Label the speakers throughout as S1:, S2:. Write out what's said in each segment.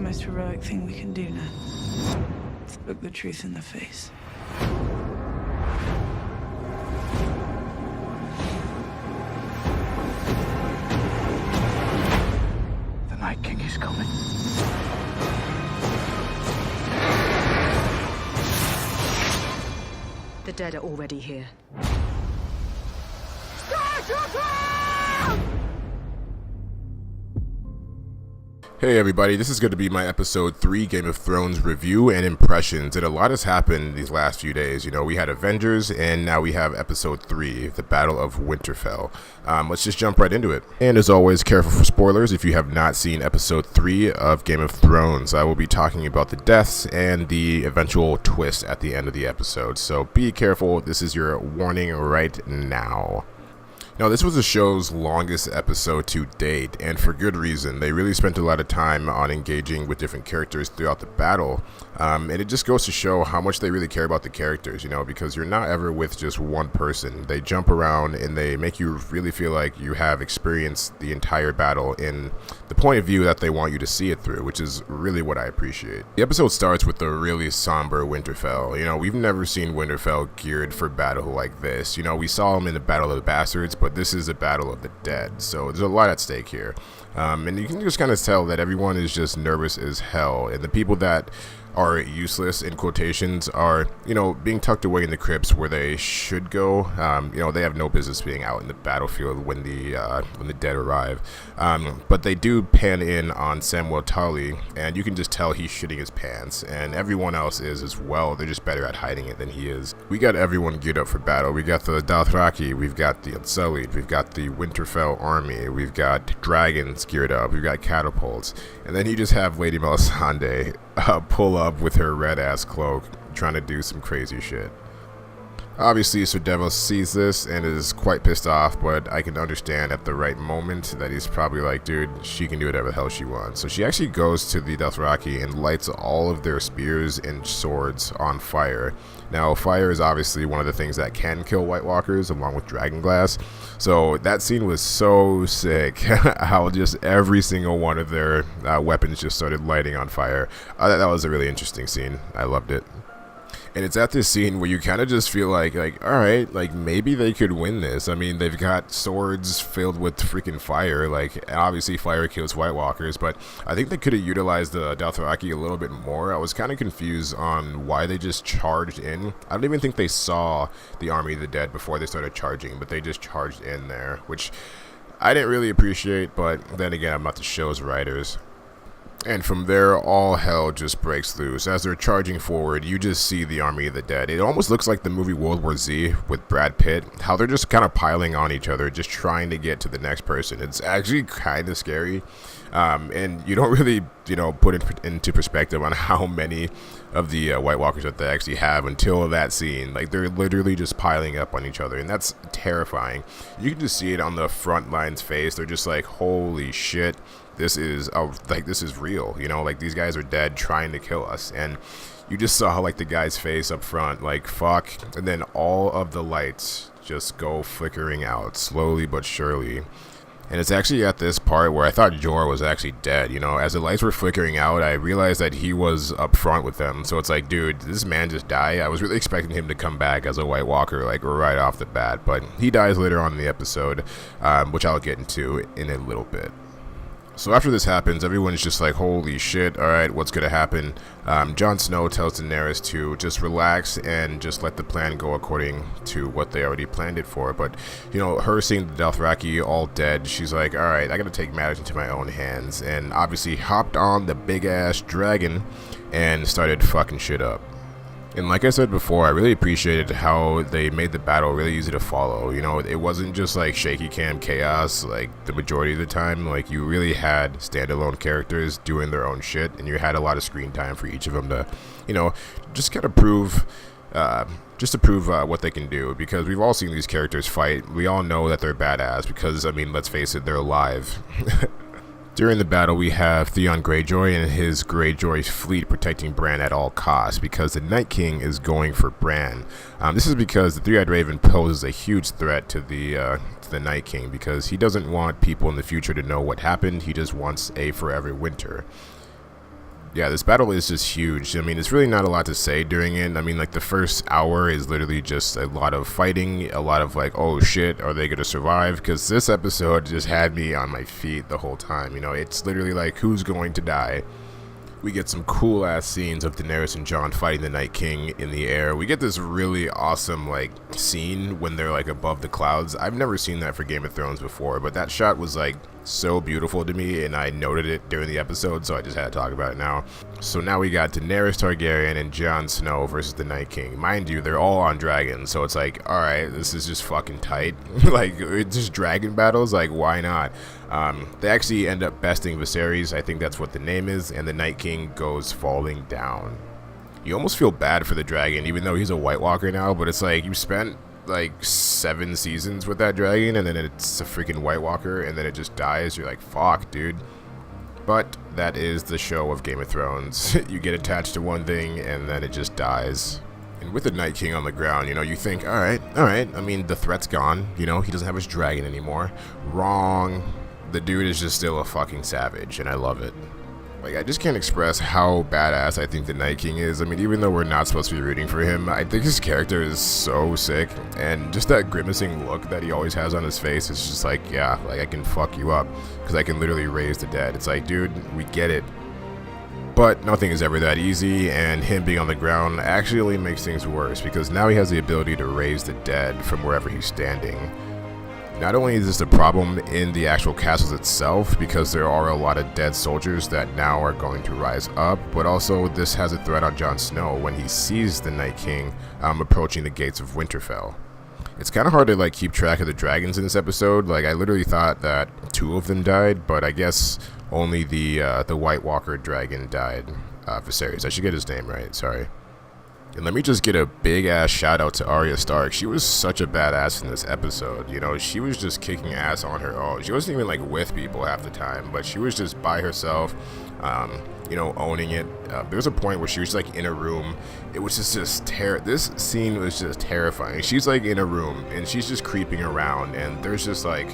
S1: most heroic thing we can do now. It's look the truth in the face.
S2: The Night King is coming.
S3: The dead are already here.
S4: Hey everybody, this is going to be my episode 3 Game of Thrones review and impressions, and a lot has happened these last few days. You know, we had Avengers, and now we have episode 3, the Battle of Winterfell. Let's just jump right into it. And as always, careful for spoilers if you have not seen episode 3 of Game of Thrones. I will be talking about the deaths and the eventual twist at the end of the episode, so be careful. This is your warning right now. Now, this was the show's longest episode to date, and for good reason. They really spent a lot of time on engaging with different characters throughout the battle, and it just goes to show how much they really care about the characters, you know, because you're not ever with just one person. They jump around, and they make you really feel like you have experienced the entire battle in the point of view that they want you to see it through, which is really what I appreciate. The episode starts with a really somber Winterfell. You know, we've never seen Winterfell geared for battle like this. You know, we saw him in the Battle of the Bastards, but this is a battle of the dead, so there's a lot at stake here, and you can just kind of tell that everyone is just nervous as hell, and the people that are useless in quotations are, you know, being tucked away in the crypts where they should go. You know, they have no business being out in the battlefield when the dead arrive, but they do pan in on Samwell Tully, and you can just tell he's shitting his pants, and everyone else is as well. They're just better at hiding it than he is. We got everyone geared up for battle. We got the Dothraki, we've got the Unsullied, we've got the Winterfell army, we've got dragons geared up, we've got catapults, and then you just have Lady Melisandre pull up with her red ass cloak trying to do some crazy shit. Obviously, Sir Davos sees this and is quite pissed off, but I can understand at the right moment that he's probably like, dude, she can do whatever the hell she wants. So she actually goes to the Dothraki and lights all of their spears and swords on fire. Now, fire is obviously one of the things that can kill White Walkers along with Dragonglass. So that scene was so sick, how just every single one of their weapons just started lighting on fire. That was a really interesting scene. I loved it. And it's at this scene where you kind of just feel like, all right, like maybe they could win this. I mean, they've got swords filled with freaking fire. Like, obviously fire kills White Walkers, but I think they could have utilized the Dothraki a little bit more. I was kind of confused on why they just charged in. I don't even think they saw the army of the dead before they started charging, but they just charged in there, which I didn't really appreciate, but then again, I'm not the show's writers. And from there, all hell just breaks loose. As they're charging forward, you just see the army of the dead. It almost looks like the movie World War Z with Brad Pitt, how they're just kind of piling on each other, just trying to get to the next person. It's actually kind of scary, and you don't really, you know, put it into perspective on how many of the White Walkers that they actually have until that scene. Like, they're literally just piling up on each other, and that's terrifying. You can just see it on the front line's face. They're just like, holy shit. This is real, you know, like these guys are dead trying to kill us. And you just saw like the guy's face up front, like fuck, and then all of the lights just go flickering out slowly but surely. And it's actually at this part where I thought Jorah was actually dead. You know, as the lights were flickering out, I realized that he was up front with them. So it's like, dude, did this man just die? I was really expecting him to come back as a White Walker, like right off the bat, but he dies later on in the episode, which I'll get into in a little bit. So after this happens, everyone's just like, holy shit, alright, what's gonna happen? Jon Snow tells Daenerys to just relax and just let the plan go according to what they already planned it for. But, you know, her seeing the Dothraki all dead, she's like, alright, I gotta take matters into my own hands. And obviously hopped on the big-ass dragon and started fucking shit up. And like I said before, I really appreciated how they made the battle really easy to follow. You know, it wasn't just like shaky cam chaos like the majority of the time. Like, you really had standalone characters doing their own shit, and you had a lot of screen time for each of them to, you know, just kind of prove what they can do, because we've all seen these characters fight. We all know that they're badass because, I mean, let's face it, they're alive. During the battle, we have Theon Greyjoy and his Greyjoy fleet protecting Bran at all costs because the Night King is going for Bran. This is because the Three-Eyed Raven poses a huge threat to the Night King, because he doesn't want people in the future to know what happened. He just wants a forever winter. Yeah, this battle is just huge. I mean, it's really not a lot to say during it. I mean, like, the first hour is literally just a lot of fighting, a lot of like, oh shit, are they gonna survive? Because this episode just had me on my feet the whole time. You know, it's literally like, who's going to die? We get some cool ass scenes of Daenerys and Jon fighting the Night King in the air. We get this really awesome like scene when they're like above the clouds. I've never seen that for Game of Thrones before, but that shot was like so beautiful to me, and I noted it during the episode, so I just had to talk about it now. So now we got Daenerys Targaryen and Jon Snow versus the Night King. Mind you, they're all on dragons, so it's like, alright, this is just fucking tight. Like, it's just dragon battles, like, why not? They actually end up besting Viserys, I think that's what the name is, and the Night King goes falling down. You almost feel bad for the dragon, even though he's a White Walker now, but it's like, you spent like 7 seasons with that dragon, and then it's a freaking White Walker, and then it just dies. You're like, fuck, dude. But that is the show of Game of Thrones. You get attached to one thing, and then it just dies. And with the Night King on the ground, you know, you think, alright, I mean, the threat's gone, you know, he doesn't have his dragon anymore. Wrong. The dude is just still a fucking savage, and I love it. Like, I just can't express how badass I think the Night King is. I mean, even though we're not supposed to be rooting for him, I think his character is so sick. And just that grimacing look that he always has on his face is just like, yeah, like, I can fuck you up. Because I can literally raise the dead. It's like, dude, we get it. But nothing is ever that easy, and him being on the ground actually makes things worse. Because now he has the ability to raise the dead from wherever he's standing. Not only is this a problem in the actual castles itself, because there are a lot of dead soldiers that now are going to rise up, but also this has a threat on Jon Snow when he sees the Night King approaching the gates of Winterfell. It's kind of hard to like keep track of the dragons in this episode. Like, I literally thought that 2 of them died, but I guess only the White Walker dragon died. Viserys. I should get his name right, sorry. And let me just get a big ass shout out to Arya Stark. She was such a badass in this episode. You know, she was just kicking ass on her own. She wasn't even like with people half the time, but she was just by herself, you know, owning it. There was a point where she was like in a room. It was just this scene was just terrifying. She's like in a room and she's just creeping around, and there's just like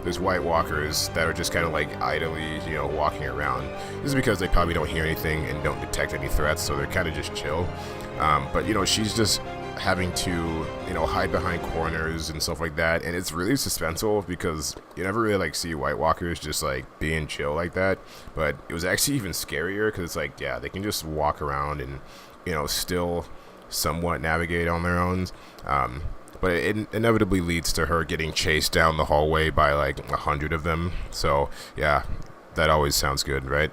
S4: there's White Walkers that are just kind of like idly, you know, walking around. This is because they probably don't hear anything and don't detect any threats, so they're kind of just chill. But, you know, she's just having to, you know, hide behind corners and stuff like that. And it's really suspenseful because you never really, like, see White Walkers just, like, being chill like that. But it was actually even scarier because it's like, yeah, they can just walk around and, you know, still somewhat navigate on their own. But it inevitably leads to her getting chased down the hallway by, like, 100 of them. So, yeah, that always sounds good, right?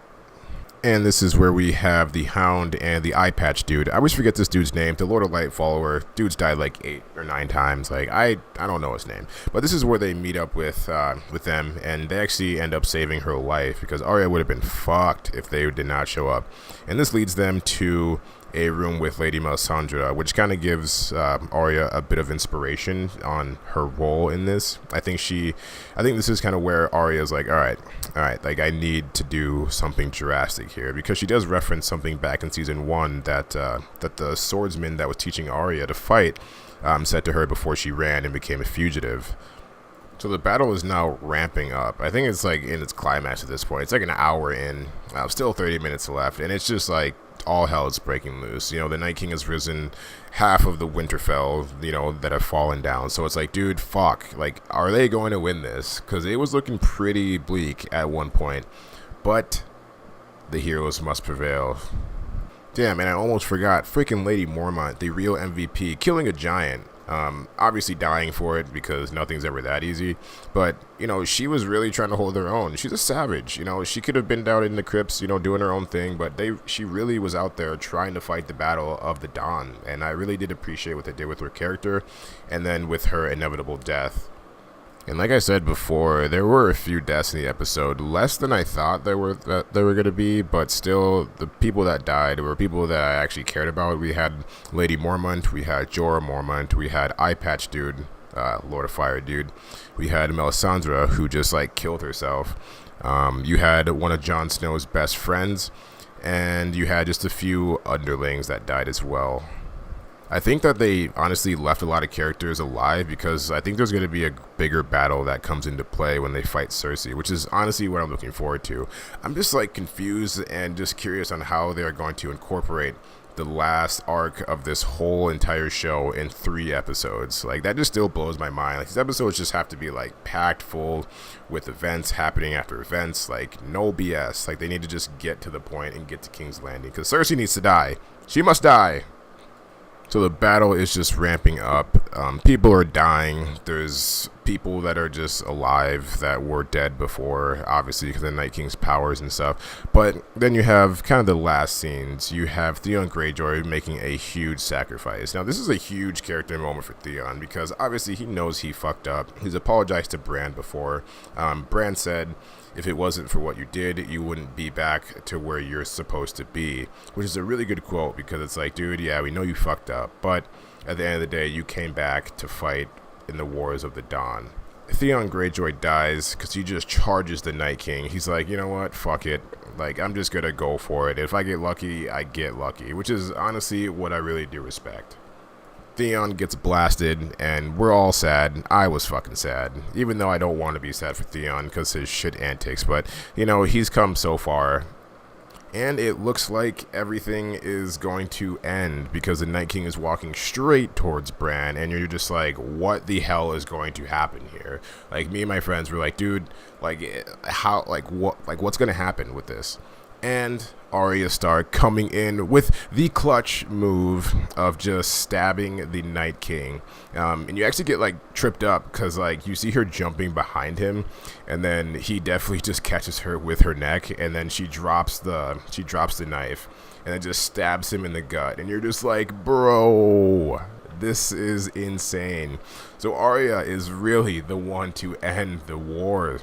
S4: And this is where we have the Hound and the Eye Patch dude. I always forget this dude's name. The Lord of Light follower. Dude's died like 8 or 9 times. Like, I don't know his name. But this is where they meet up with them, and they actually end up saving her life because Arya would have been fucked if they did not show up. And this leads them to a room with Lady Melisandre, which kind of gives Arya a bit of inspiration on her role in this. I think this is kind of where Arya's like, all right, like, I need to do something drastic here, because she does reference something back in season 1 that the swordsman that was teaching Arya to fight said to her before she ran and became a fugitive. So the battle is now ramping up. I think it's like in its climax at this point. It's like an hour in, still 30 minutes left, and it's just like all hell is breaking loose. You know, the Night King has risen half of the Winterfell, you know, that have fallen down. So it's like, dude, fuck. Like, are they going to win this? Because it was looking pretty bleak at one point. But the heroes must prevail. Damn, and I almost forgot. Freaking Lady Mormont, the real MVP, killing a giant. Obviously dying for it because nothing's ever that easy, but, you know, she was really trying to hold her own. She's a savage, you know. She could have been down in the crypts, you know, doing her own thing, but she really was out there trying to fight the battle of the Dawn, and I really did appreciate what they did with her character, and then with her inevitable death. And like I said before, there were a few deaths in the episode, less than I thought there were going to be, but still, the people that died were people that I actually cared about. We had Lady Mormont, we had Jorah Mormont, we had Eye Patch dude, Lord of Fire dude, we had Melisandre, who just, like, killed herself. You had one of Jon Snow's best friends, and you had just a few underlings that died as well. I think that they honestly left a lot of characters alive because I think there's going to be a bigger battle that comes into play when they fight Cersei, which is honestly what I'm looking forward to. I'm just like confused and just curious on how they're going to incorporate the last arc of this whole entire show in 3 episodes. Like, that just still blows my mind. Like, these episodes just have to be like packed full with events happening after events, like no BS. Like, they need to just get to the point and get to King's Landing because Cersei needs to die. She must die. So the battle is just ramping up. People are dying. There's people that are just alive that were dead before, obviously because of the Night King's powers and stuff. But then you have kind of the last scenes. You have Theon Greyjoy making a huge sacrifice. Now, this is a huge character moment for Theon because obviously he knows he fucked up. He's apologized to Bran before. Bran said, if it wasn't for what you did, you wouldn't be back to where you're supposed to be, which is a really good quote because it's like, dude, yeah, we know you fucked up, but at the end of the day, you came back to fight in the Wars of the Dawn. Theon Greyjoy dies because he just charges the Night King. He's like, you know what, fuck it. Like, I'm just gonna go for it. If I get lucky, I get lucky, which is honestly what I really do respect. Theon gets blasted, and we're all sad. I was fucking sad, even though I don't want to be sad for Theon because his shit antics, but, you know, he's come so far, and it looks like everything is going to end because the Night King is walking straight towards Bran, and you're just like, what the hell is going to happen here? Like, me and my friends were like, dude, like, how, like, what, like, what's going to happen with this? And Arya Stark coming in with the clutch move of just stabbing the Night King. And you actually get like tripped up because like you see her jumping behind him, and then he definitely just catches her with her neck, and then she drops the knife and then just stabs him in the gut. And you're just like, bro, this is insane. So Arya is really the one to end the war.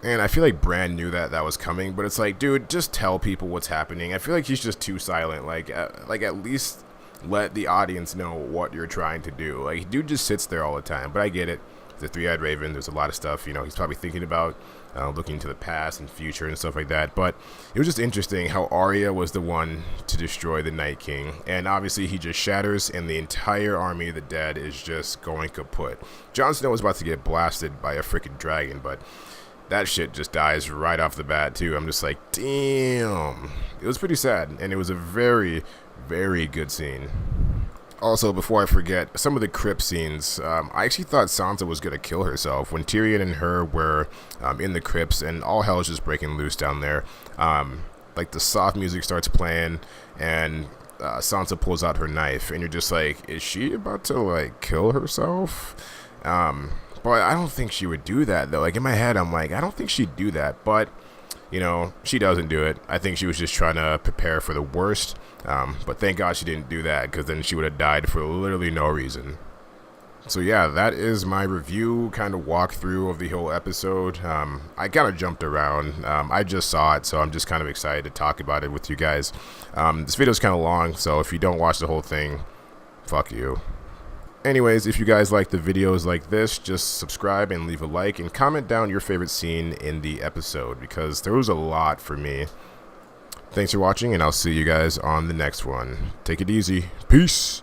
S4: And I feel like Bran knew that was coming, but it's like, dude, just tell people what's happening. I feel like he's just too silent. Like at least let the audience know what you're trying to do. Like, dude just sits there all the time, but I get it. The Three-Eyed Raven, there's a lot of stuff, you know, he's probably thinking about looking into the past and future and stuff like that. But it was just interesting how Arya was the one to destroy the Night King. And obviously he just shatters, and the entire army of the dead is just going kaput. Jon Snow was about to get blasted by a freaking dragon, but that shit just dies right off the bat, too. I'm just like, damn. It was pretty sad, and it was a very, very good scene. Also, before I forget, some of the crypt scenes, I actually thought Sansa was going to kill herself when Tyrion and her were in the crypts, and all hell is just breaking loose down there. Like, the soft music starts playing, and Sansa pulls out her knife, and you're just like, is she about to, like, kill herself? But I don't think she would do that, though. Like, in my head, I'm like, I don't think she'd do that. But, you know, she doesn't do it. I think she was just trying to prepare for the worst. But thank God she didn't do that, because then she would have died for literally no reason. So, yeah, that is my review, kind of walkthrough of the whole episode. I kind of jumped around. I just saw it, so I'm just kind of excited to talk about it with you guys. This video is kind of long, so if you don't watch the whole thing, fuck you. Anyways, if you guys like the videos like this, just subscribe and leave a like and comment down your favorite scene in the episode because there was a lot for me. Thanks for watching, and I'll see you guys on the next one. Take it easy. Peace.